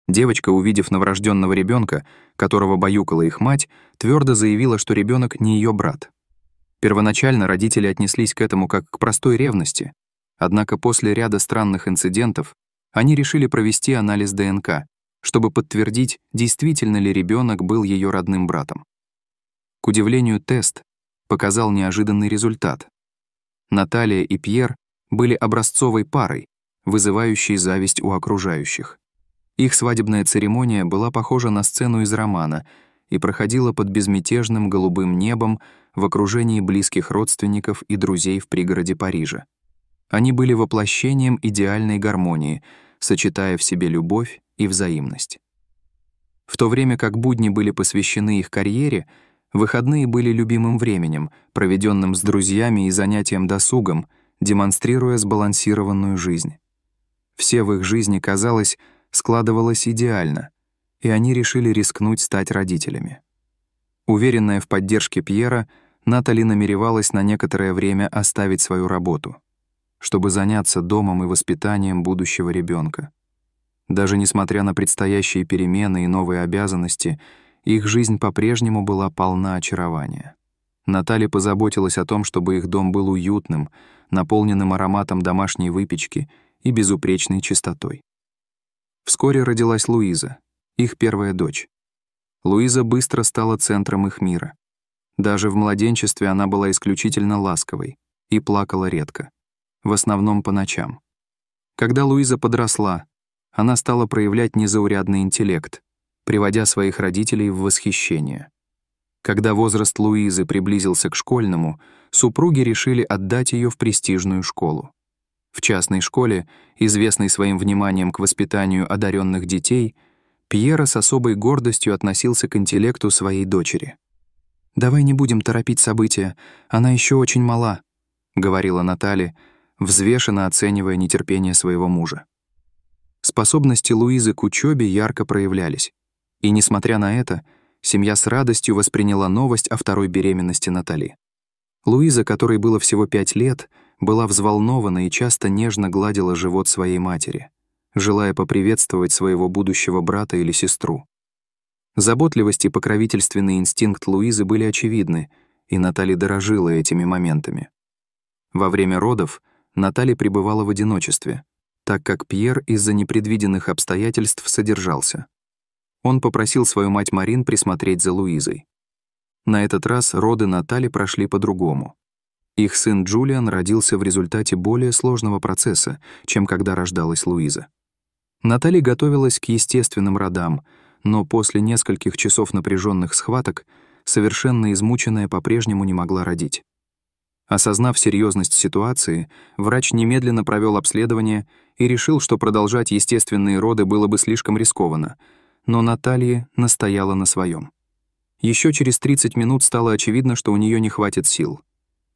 Девочка, увидев новорожденного ребенка, которого баюкала их мать, твердо заявила, что ребенок не ее брат. Первоначально родители отнеслись к этому как к простой ревности, однако после ряда странных инцидентов они решили провести анализ ДНК, чтобы подтвердить, действительно ли ребенок был ее родным братом. К удивлению, тест показал неожиданный результат. Наталья и Пьер были образцовой парой, вызывающей зависть у окружающих. Их свадебная церемония была похожа на сцену из романа и проходила под безмятежным голубым небом в окружении близких родственников и друзей в пригороде Парижа. Они были воплощением идеальной гармонии, сочетая в себе любовь и взаимность. В то время как будни были посвящены их карьере, выходные были любимым временем, проведенным с друзьями и занятием досугом, демонстрируя сбалансированную жизнь. Все в их жизни, казалось, складывалось идеально, и они решили рискнуть стать родителями. Уверенная в поддержке Пьера, Натали намеревалась на некоторое время оставить свою работу, чтобы заняться домом и воспитанием будущего ребенка. Даже несмотря на предстоящие перемены и новые обязанности, их жизнь по-прежнему была полна очарования. Натали позаботилась о том, чтобы их дом был уютным, наполненным ароматом домашней выпечки и безупречной чистотой. Вскоре родилась Луиза, их первая дочь. Луиза быстро стала центром их мира. Даже в младенчестве она была исключительно ласковой и плакала редко, в основном по ночам. Когда Луиза подросла, она стала проявлять незаурядный интеллект, приводя своих родителей в восхищение. Когда возраст Луизы приблизился к школьному, супруги решили отдать ее в престижную школу. В частной школе, известной своим вниманием к воспитанию одаренных детей, Пьера с особой гордостью относился к интеллекту своей дочери. «Давай не будем торопить события, она еще очень мала», — говорила Натали, взвешенно оценивая нетерпение своего мужа. Способности Луизы к учебе ярко проявлялись, и, несмотря на это, семья с радостью восприняла новость о второй беременности Натали. Луиза, которой было всего 5 лет, была взволнована и часто нежно гладила живот своей матери, желая поприветствовать своего будущего брата или сестру. Заботливость и покровительственный инстинкт Луизы были очевидны, и Натали дорожила этими моментами. Во время родов Натали пребывала в одиночестве, так как Пьер из-за непредвиденных обстоятельств содержался. Он попросил свою мать Марин присмотреть за Луизой. На этот раз роды Натали прошли по-другому. Их сын Джулиан родился в результате более сложного процесса, чем когда рождалась Луиза. Натали готовилась к естественным родам, но после нескольких часов напряженных схваток, совершенно измученная, по-прежнему не могла родить. Осознав серьезность ситуации, врач немедленно провел обследование и решил, что продолжать естественные роды было бы слишком рискованно, но Наталья настояла на своем. Еще через 30 минут стало очевидно, что у нее не хватит сил.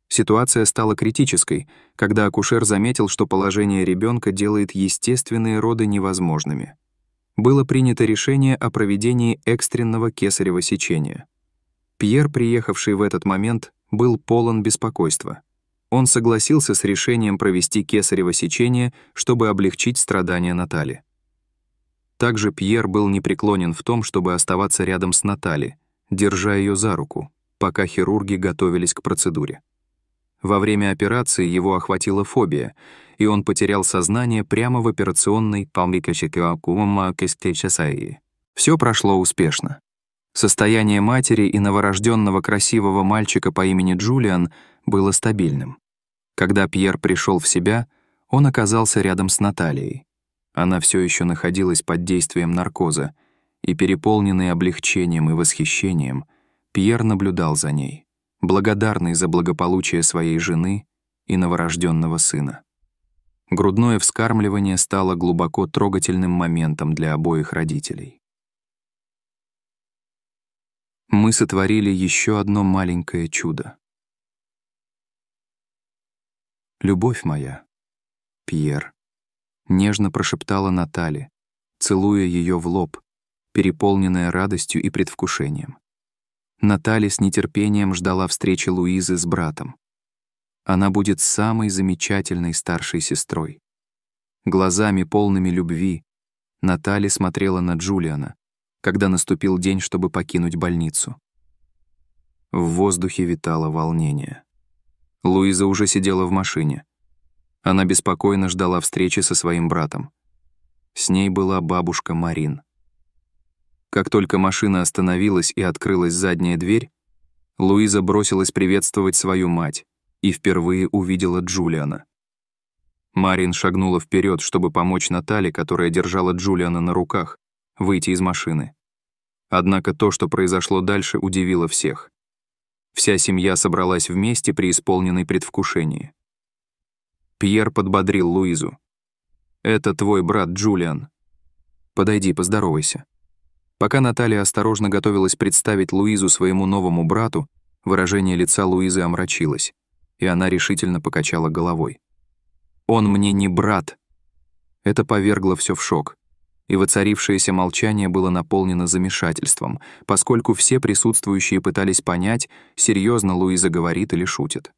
Ситуация стала критической, когда акушер заметил, что положение ребенка делает естественные роды невозможными. Было принято решение о проведении экстренного кесарево сечения. Пьер, приехавший в этот момент, был полон беспокойства. Он согласился с решением провести кесарево сечение, чтобы облегчить страдания Натали. Также Пьер был непреклонен в том, чтобы оставаться рядом с Натали, держа ее за руку, пока хирурги готовились к процедуре. Во время операции его охватила фобия, и он потерял сознание прямо в операционной палмикачекуакумамакистечасаи. Все прошло успешно. Состояние матери и новорожденного красивого мальчика по имени Джулиан было стабильным. Когда Пьер пришел в себя, он оказался рядом с Натальей. Она все еще находилась под действием наркоза, и, переполненный облегчением и восхищением, Пьер наблюдал за ней, благодарный за благополучие своей жены и новорожденного сына. Грудное вскармливание стало глубоко трогательным моментом для обоих родителей. Мы сотворили еще одно маленькое чудо. «Любовь моя, Пьер», — нежно прошептала Натали, целуя ее в лоб, переполненная радостью и предвкушением. Натали с нетерпением ждала встречи Луизы с братом. Она будет самой замечательной старшей сестрой. Глазами полными любви Натали смотрела на Джулиана, когда наступил день, чтобы покинуть больницу. В воздухе витало волнение. Луиза уже сидела в машине. Она беспокойно ждала встречи со своим братом. С ней была бабушка Марин. Как только машина остановилась и открылась задняя дверь, Луиза бросилась приветствовать свою мать и впервые увидела Джулиана. Марин шагнула вперед, чтобы помочь Натали, которая держала Джулиана на руках, выйти из машины. Однако то, что произошло дальше, удивило всех. Вся семья собралась вместе, преисполненной предвкушении. Пьер подбодрил Луизу. «Это твой брат Джулиан. Подойди, поздоровайся». Пока Наталья осторожно готовилась представить Луизу своему новому брату, выражение лица Луизы омрачилось, и она решительно покачала головой. «Он мне не брат». Это повергло все в шок, и воцарившееся молчание было наполнено замешательством, поскольку все присутствующие пытались понять, серьезно Луиза говорит или шутит.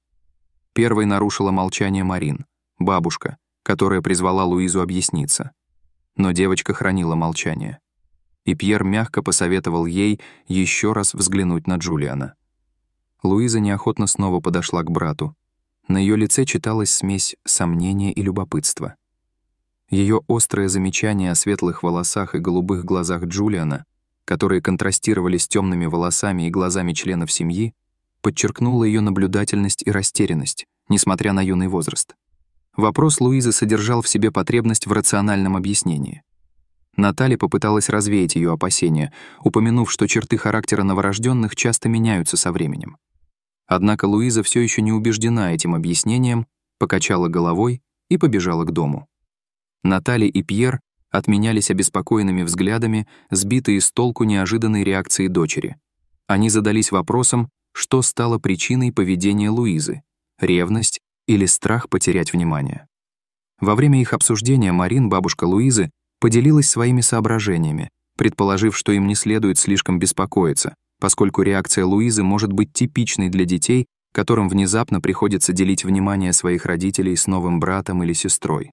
Первой нарушила молчание Марин, бабушка, которая призвала Луизу объясниться. Но девочка хранила молчание. И Пьер мягко посоветовал ей еще раз взглянуть на Джулиана. Луиза неохотно снова подошла к брату. На ее лице читалась смесь сомнения и любопытства. Ее острое замечание о светлых волосах и голубых глазах Джулиана, которые контрастировали с темными волосами и глазами членов семьи, подчеркнуло ее наблюдательность и растерянность, несмотря на юный возраст. Вопрос Луизы содержал в себе потребность в рациональном объяснении. Наталья попыталась развеять ее опасения, упомянув, что черты характера новорожденных часто меняются со временем. Однако Луиза все еще не убеждена этим объяснением, покачала головой и побежала к дому. Наталья и Пьер отменялись обеспокоенными взглядами, сбитые с толку неожиданной реакцией дочери. Они задались вопросом, что стало причиной поведения Луизы — ревность или страх потерять внимание. Во время их обсуждения Марин, бабушка Луизы, поделилась своими соображениями, предположив, что им не следует слишком беспокоиться, поскольку реакция Луизы может быть типичной для детей, которым внезапно приходится делить внимание своих родителей с новым братом или сестрой.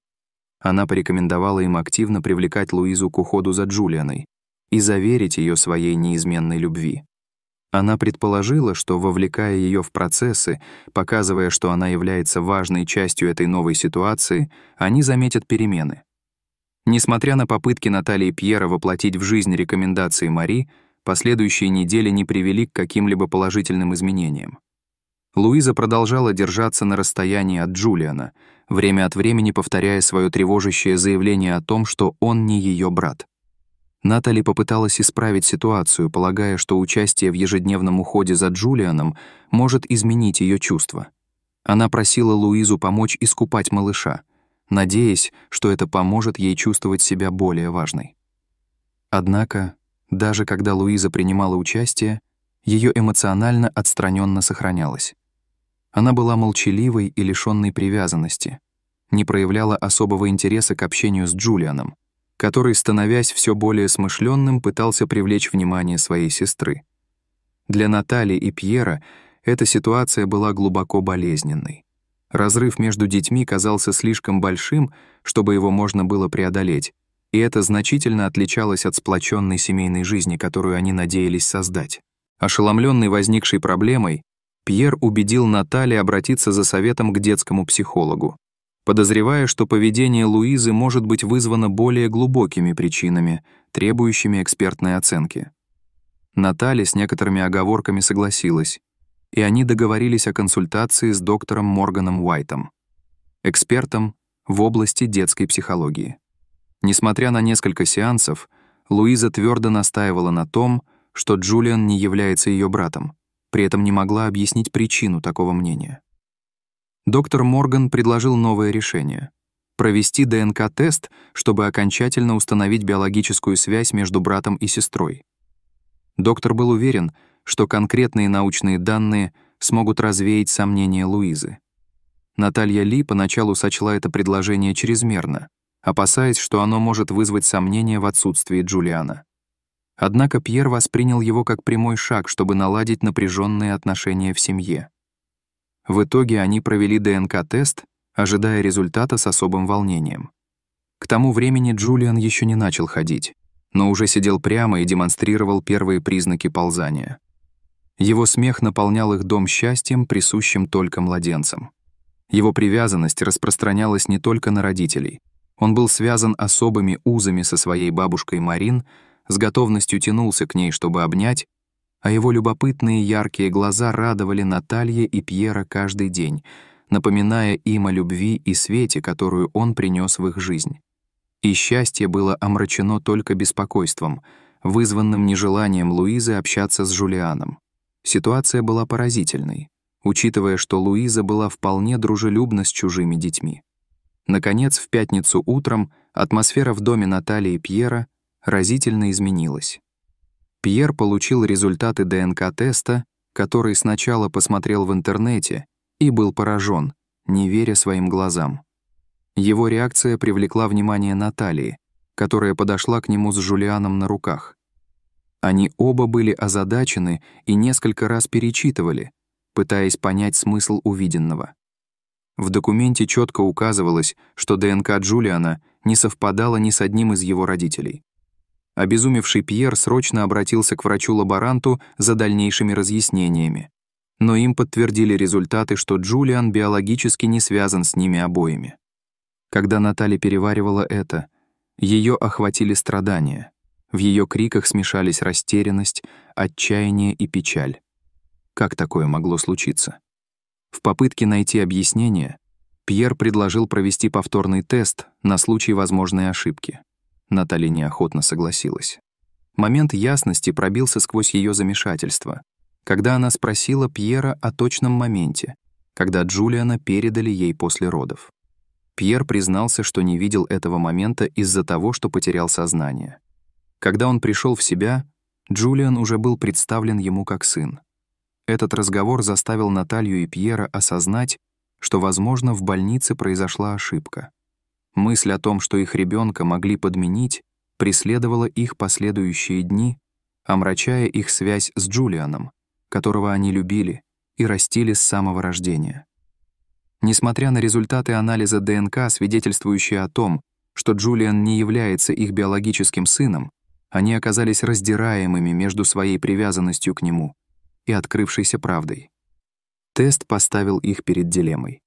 Она порекомендовала им активно привлекать Луизу к уходу за Джулианой и заверить ее своей неизменной любви. Она предположила, что, вовлекая ее в процессы, показывая, что она является важной частью этой новой ситуации, они заметят перемены. Несмотря на попытки Натальи и Пьера воплотить в жизнь рекомендации Мари, последующие недели не привели к каким-либо положительным изменениям. Луиза продолжала держаться на расстоянии от Джулиана, время от времени повторяя свое тревожащее заявление о том, что он не ее брат. Натали попыталась исправить ситуацию, полагая, что участие в ежедневном уходе за Джулианом может изменить ее чувства. Она просила Луизу помочь искупать малыша, надеясь, что это поможет ей чувствовать себя более важной. Однако, даже когда Луиза принимала участие, ее эмоционально отстраненно сохранялась. Она была молчаливой и лишённой привязанности, не проявляла особого интереса к общению с Джулианом, который, становясь все более смышленным, пытался привлечь внимание своей сестры. Для Натальи и Пьера эта ситуация была глубоко болезненной. Разрыв между детьми казался слишком большим, чтобы его можно было преодолеть, и это значительно отличалось от сплоченной семейной жизни, которую они надеялись создать. Ошеломленный возникшей проблемой, Пьер убедил Наталью обратиться за советом к детскому психологу, подозревая, что поведение Луизы может быть вызвано более глубокими причинами, требующими экспертной оценки. Наталья с некоторыми оговорками согласилась, и они договорились о консультации с доктором Морганом Уайтом, экспертом в области детской психологии. Несмотря на несколько сеансов, Луиза твердо настаивала на том, что Джулиан не является ее братом, при этом не могла объяснить причину такого мнения. Доктор Морган предложил новое решение — провести ДНК-тест, чтобы окончательно установить биологическую связь между братом и сестрой. Доктор был уверен, что конкретные научные данные смогут развеять сомнения Луизы. Наталья Ли поначалу сочла это предложение чрезмерно, опасаясь, что оно может вызвать сомнения в отсутствии Джулиана. Однако Пьер воспринял его как прямой шаг, чтобы наладить напряженные отношения в семье. В итоге они провели ДНК-тест, ожидая результата с особым волнением. К тому времени Джулиан еще не начал ходить, но уже сидел прямо и демонстрировал первые признаки ползания. Его смех наполнял их дом счастьем, присущим только младенцам. Его привязанность распространялась не только на родителей. Он был связан особыми узами со своей бабушкой Марин, с готовностью тянулся к ней, чтобы обнять, а его любопытные яркие глаза радовали Наталье и Пьера каждый день, напоминая им о любви и свете, которую он принес в их жизнь. И счастье было омрачено только беспокойством, вызванным нежеланием Луизы общаться с Джулианом. Ситуация была поразительной, учитывая, что Луиза была вполне дружелюбна с чужими детьми. Наконец, в пятницу утром атмосфера в доме Натальи и Пьера разительно изменилась. Пьер получил результаты ДНК-теста, который сначала посмотрел в интернете и был поражен, не веря своим глазам. Его реакция привлекла внимание Натальи, которая подошла к нему с Джулианом на руках. Они оба были озадачены и несколько раз перечитывали, пытаясь понять смысл увиденного. В документе четко указывалось, что ДНК Джулиана не совпадала ни с одним из его родителей. Обезумевший Пьер срочно обратился к врачу-лаборанту за дальнейшими разъяснениями, но им подтвердили результаты, что Джулиан биологически не связан с ними обоими. Когда Наталья переваривала это, ее охватили страдания. В ее криках смешались растерянность, отчаяние и печаль. Как такое могло случиться? В попытке найти объяснение, Пьер предложил провести повторный тест на случай возможной ошибки. Наталья неохотно согласилась. Момент ясности пробился сквозь ее замешательство, когда она спросила Пьера о точном моменте, когда Джулиана передали ей после родов. Пьер признался, что не видел этого момента из-за того, что потерял сознание. Когда он пришел в себя, Джулиан уже был представлен ему как сын. Этот разговор заставил Наталью и Пьера осознать, что, возможно, в больнице произошла ошибка. Мысль о том, что их ребенка могли подменить, преследовала их последующие дни, омрачая их связь с Джулианом, которого они любили и растили с самого рождения. Несмотря на результаты анализа ДНК, свидетельствующие о том, что Джулиан не является их биологическим сыном, они оказались раздираемыми между своей привязанностью к нему и открывшейся правдой. Тест поставил их перед дилеммой.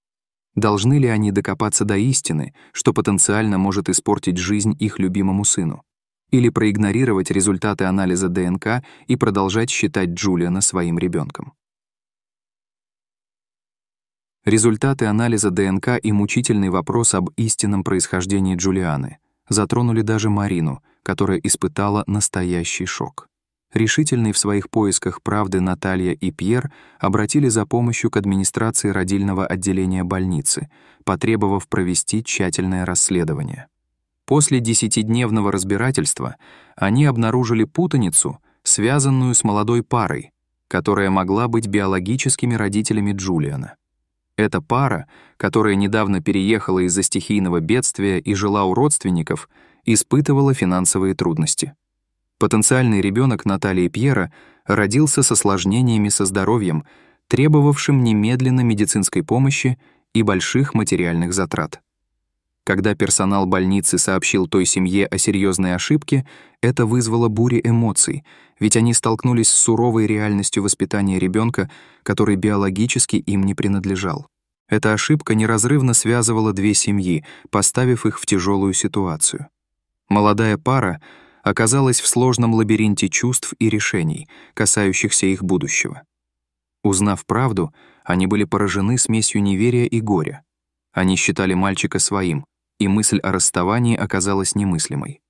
Должны ли они докопаться до истины, что потенциально может испортить жизнь их любимому сыну, или проигнорировать результаты анализа ДНК и продолжать считать Джулиана своим ребенком? Результаты анализа ДНК и мучительный вопрос об истинном происхождении Джулианы затронули даже Марину, которая испытала настоящий шок. Решительные в своих поисках правды Наталья и Пьер обратили за помощью к администрации родильного отделения больницы, потребовав провести тщательное расследование. После 10-дневного разбирательства они обнаружили путаницу, связанную с молодой парой, которая могла быть биологическими родителями Джулиана. Эта пара, которая недавно переехала из-за стихийного бедствия и жила у родственников, испытывала финансовые трудности. Потенциальный ребенок Натальи и Пьера родился с осложнениями со здоровьем, требовавшим немедленной медицинской помощи и больших материальных затрат. Когда персонал больницы сообщил той семье о серьезной ошибке, это вызвало бури эмоций, ведь они столкнулись с суровой реальностью воспитания ребенка, который биологически им не принадлежал. Эта ошибка неразрывно связывала две семьи, поставив их в тяжелую ситуацию. Молодая пара оказалась в сложном лабиринте чувств и решений, касающихся их будущего. Узнав правду, они были поражены смесью неверия и горя. Они считали мальчика своим, и мысль о расставании оказалась немыслимой.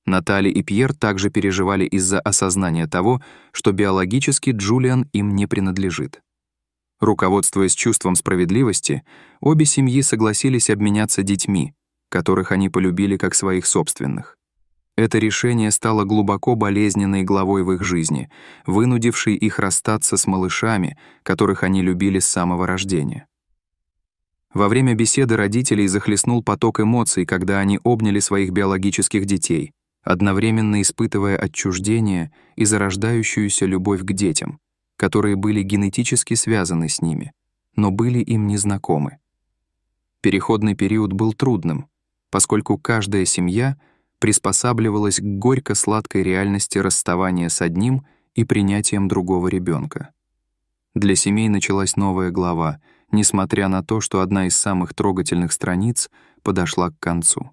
Наталья и Пьер также переживали из-за осознания того, что биологически Джулиан им не принадлежит. Руководствуясь чувством справедливости, обе семьи согласились обменяться детьми, которых они полюбили как своих собственных. Это решение стало глубоко болезненной главой в их жизни, вынудившей их расстаться с малышами, которых они любили с самого рождения. Во время беседы родителей захлестнул поток эмоций, когда они обняли своих биологических детей, одновременно испытывая отчуждение и зарождающуюся любовь к детям, которые были генетически связаны с ними, но были им незнакомы. Переходный период был трудным, поскольку каждая семья приспосабливалась к горько-сладкой реальности расставания с одним и принятием другого ребенка. Для семей началась новая глава, несмотря на то, что одна из самых трогательных страниц подошла к концу.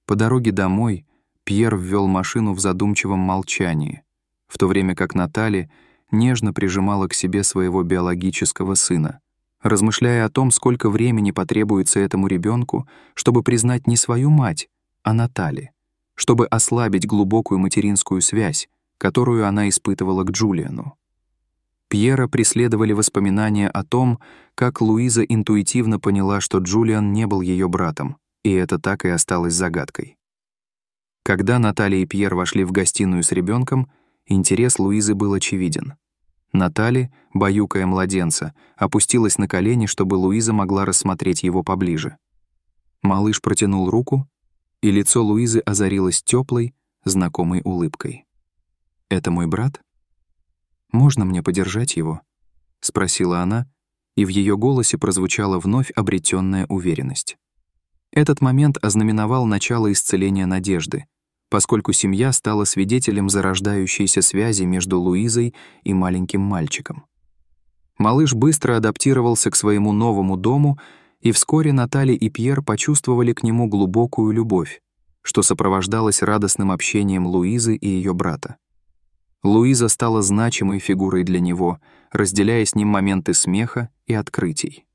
По дороге домой Пьер ввел машину в задумчивом молчании, в то время как Натали нежно прижимала к себе своего биологического сына, размышляя о том, сколько времени потребуется этому ребенку, чтобы признать не свою мать, а Натали, чтобы ослабить глубокую материнскую связь, которую она испытывала к Джулиану. Пьера преследовали воспоминания о том, как Луиза интуитивно поняла, что Джулиан не был ее братом, и это так и осталось загадкой. Когда Натали и Пьер вошли в гостиную с ребенком, интерес Луизы был очевиден. Натали, баюкая младенца, опустилась на колени, чтобы Луиза могла рассмотреть его поближе. Малыш протянул руку, и лицо Луизы озарилось теплой, знакомой улыбкой. «Это мой брат? Можно мне подержать его?» — спросила она, и в ее голосе прозвучала вновь обретенная уверенность. Этот момент ознаменовал начало исцеления Надежды, поскольку семья стала свидетелем зарождающейся связи между Луизой и маленьким мальчиком. Малыш быстро адаптировался к своему новому дому, и вскоре Натали и Пьер почувствовали к нему глубокую любовь, что сопровождалось радостным общением Луизы и ее брата. Луиза стала значимой фигурой для него, разделяя с ним моменты смеха и открытий.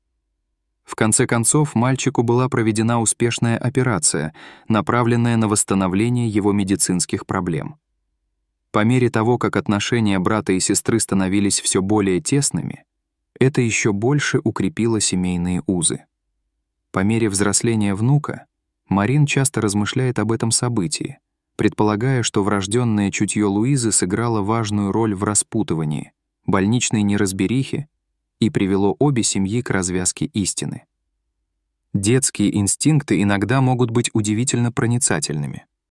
В конце концов, мальчику была проведена успешная операция, направленная на восстановление его медицинских проблем. По мере того, как отношения брата и сестры становились все более тесными, это еще больше укрепило семейные узы. По мере взросления внука, Марин часто размышляет об этом событии, предполагая, что врожденное чутье Луизы сыграло важную роль в распутывании, больничной неразберихе и привело обе семьи к развязке истины. Детские инстинкты иногда могут быть удивительно проницательными.